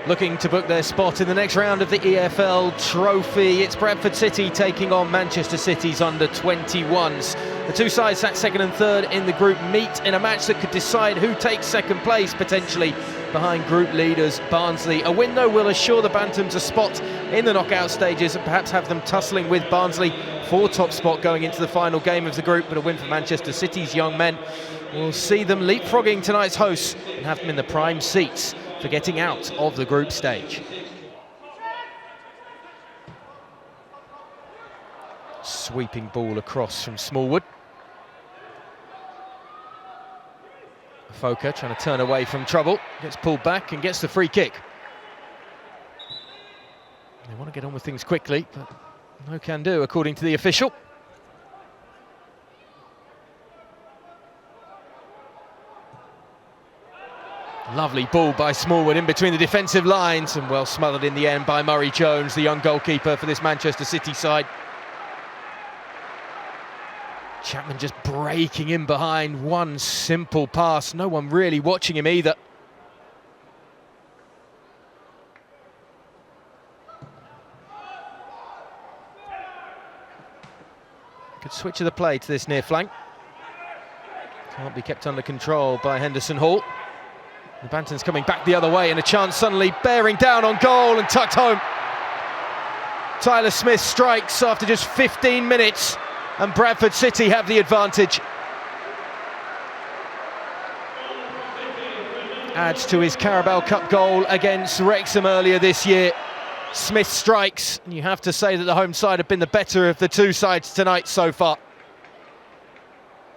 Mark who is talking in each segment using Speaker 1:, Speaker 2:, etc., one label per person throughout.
Speaker 1: looking to book their spot in the next round of the EFL Trophy. It's Bradford City taking on Manchester City's under-21s. The two sides sat second and third in the group meet in a match that could decide who takes second place, potentially behind group leaders Barnsley. A win, though, will assure the Bantams a spot in the knockout stages and perhaps have them tussling with Barnsley for top spot going into the final game of the group. But a win for Manchester City's young men will see them leapfrogging tonight's hosts and have them in the prime seats for getting out of the group stage. Sweeping ball across from Smallwood. Foka trying to turn away from trouble, gets pulled back and gets the free kick. They want to get on with things quickly, but no can do, according to the official. Lovely ball by Smallwood in between the defensive lines and well smothered in the end by Murray Jones, the young goalkeeper for this Manchester City side. Chapman just breaking in behind, one simple pass, no one really watching him either. Good switch of the play to this near flank. Can't be kept under control by Henderson Hall. The Bantams coming back the other way and a chance suddenly bearing down on goal and tucked home. Tyler Smith strikes after just 15 minutes and Bradford City have the advantage. Adds to his Carabao Cup goal against Wrexham earlier this year. Smith strikes, and you have to say that the home side have been the better of the two sides tonight so far.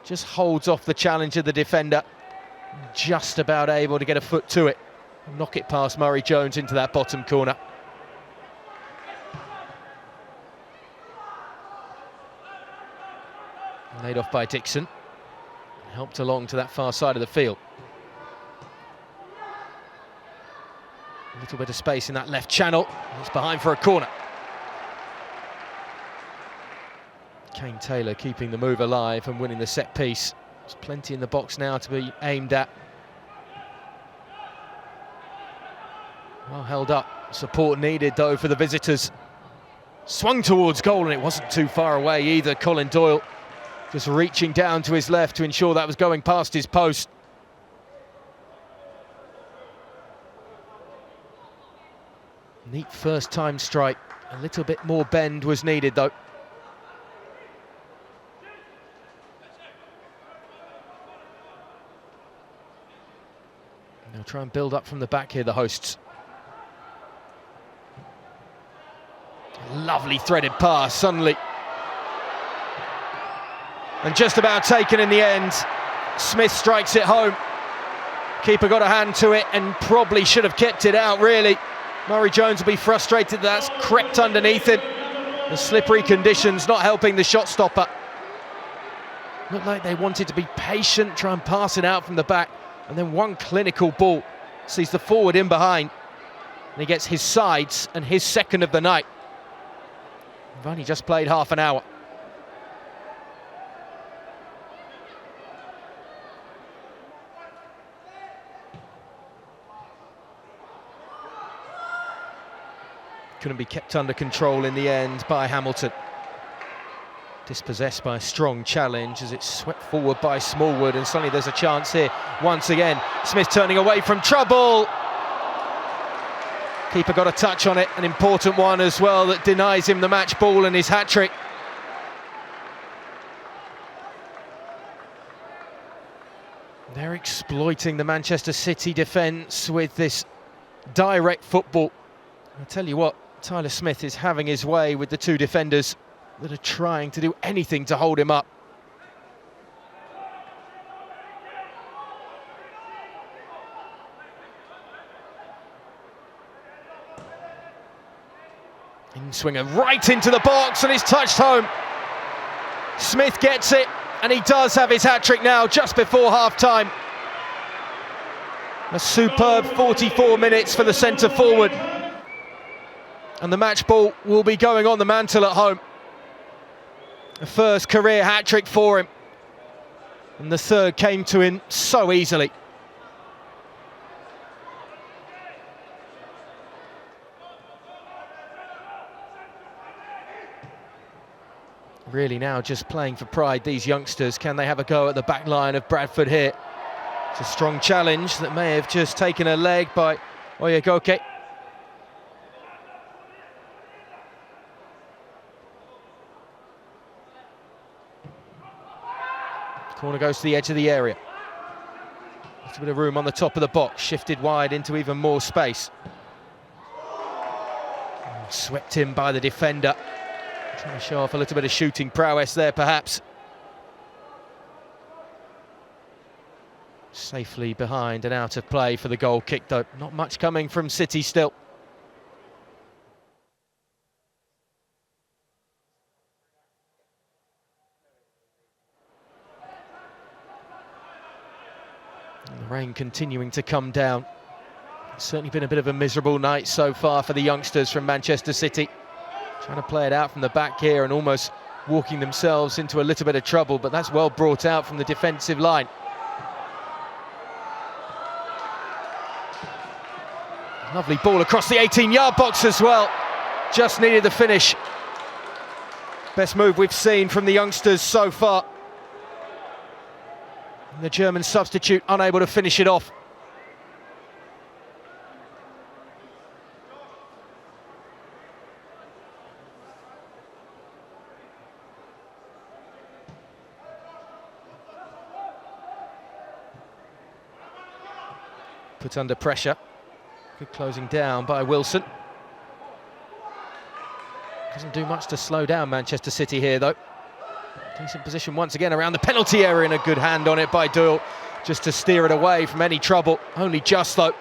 Speaker 1: Just holds off the challenge of the defender. Just about able to get a foot to it. Knock it past Murray Jones into that bottom corner. Laid off by Dixon. Helped along to that far side of the field. A little bit of space in that left channel. It's behind for a corner. Kane Taylor keeping the move alive and winning the set piece. There's plenty in the box now to be aimed at. Well held up. Support needed though for the visitors. Swung towards goal and it wasn't too far away either. Colin Doyle just reaching down to his left to ensure that was going past his post. Neat first time strike. A little bit more bend was needed though. They'll try and build up from the back here, the hosts. Lovely threaded pass, suddenly. And just about taken in the end. Smith strikes it home. Keeper got a hand to it and probably should have kept it out, really. Murray Jones will be frustrated that's crept underneath him. The slippery conditions not helping the shot stopper. Looked like they wanted to be patient, try and pass it out from the back. And then one clinical ball sees the forward in behind. And he gets his sides and his second of the night. We've only just played half an hour. Couldn't be kept under control in the end by Hamilton. Dispossessed by a strong challenge as it's swept forward by Smallwood, and suddenly there's a chance here once again. Smith turning away from trouble. Keeper got a touch on it, an important one as well that denies him the match ball and his hat-trick. They're exploiting the Manchester City defence with this direct football. I tell you what, Tyler Smith is having his way with the two defenders that are trying to do anything to hold him up. In-swinger right into the box and it's touched home. Smith gets it and he does have his hat-trick now just before half-time. A superb 44 minutes for the centre forward. And the match ball will be going on the mantle at home. A first career hat-trick for him. And the third came to him so easily. Really now just playing for pride, these youngsters. Can they have a go at the back line of Bradford here? It's a strong challenge that may have just taken a leg by Oyegoke. Corner goes to the edge of the area. A little bit of room on the top of the box, shifted wide into even more space. Swept in by the defender. Trying to show off a little bit of shooting prowess there, perhaps. Safely behind and out of play for the goal kick, though. Not much coming from City still. And the rain continuing to come down. It's certainly been a bit of a miserable night so far for the youngsters from Manchester City. Trying to play it out from the back here and almost walking themselves into a little bit of trouble, but that's well brought out from the defensive line. Lovely ball across the 18-yard box as well. Just needed the finish. Best move we've seen from the youngsters so far. And the German substitute unable to finish it off. Put under pressure. Good closing down by Wilson. Doesn't do much to slow down Manchester City here, though. Decent position once again around the penalty area, and a good hand on it by Doyle, just to steer it away from any trouble. Only just, though.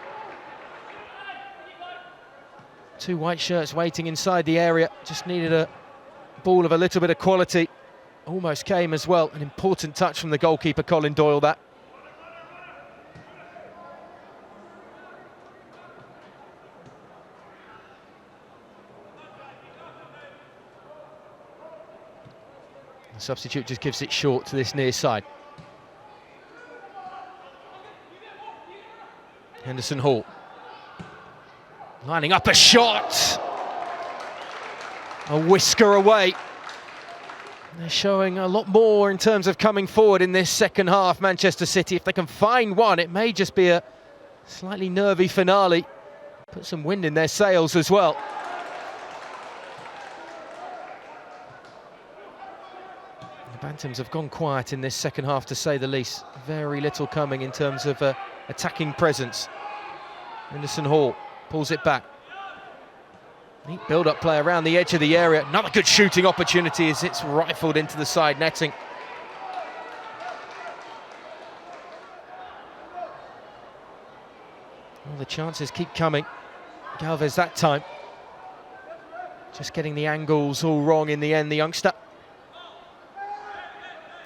Speaker 1: Two white shirts waiting inside the area. Just needed a ball of a little bit of quality. Almost came as well. An important touch from the goalkeeper, Colin Doyle, that. The substitute just gives it short to this near side. Henderson Hall lining up a shot. A whisker away. They're showing a lot more in terms of coming forward in this second half, Manchester City. If they can find one, it may just be a slightly nervy finale. Put some wind in their sails as well. Bantams have gone quiet in this second half, to say the least. Very little coming in terms of attacking presence. Henderson Hall pulls it back. Neat build-up play around the edge of the area. Another good shooting opportunity as it's rifled into the side netting. Well, the chances keep coming. Galvez that time. Just getting the angles all wrong in the end, the youngster.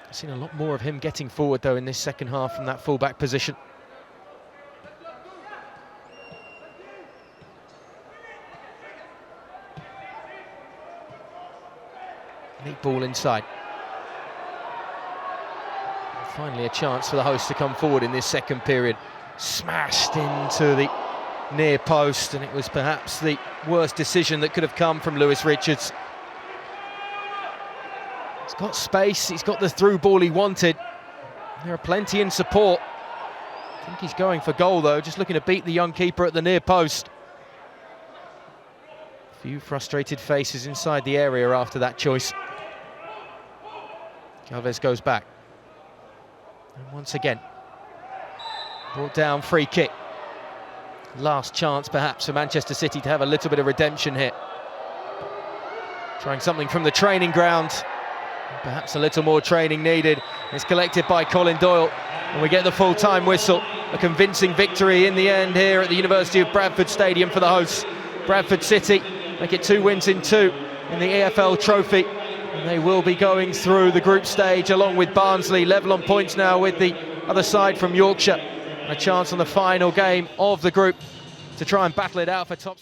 Speaker 1: I've seen a lot more of him getting forward, though, in this second half from that full-back position. Neat ball inside. And finally a chance for the hosts to come forward in this second period. Smashed into the near post, and it was perhaps the worst decision that could have come from Lewis Richards. He's got space, he's got the through ball he wanted. There are plenty in support. I think he's going for goal, though, just looking to beat the young keeper at the near post. A few frustrated faces inside the area after that choice. Galvez goes back. And once again, brought down, free kick. Last chance, perhaps, for Manchester City to have a little bit of redemption here. Trying something from the training ground. Perhaps a little more training needed. It's collected by Colin Doyle, and we get the full-time whistle. A convincing victory in the end here at the University of Bradford Stadium for the hosts. Bradford City make it 2 wins in 2 in the EFL Trophy, and they will be going through the group stage along with Barnsley, level on points now with the other side from Yorkshire. And a chance on the final game of the group to try and battle it out for top.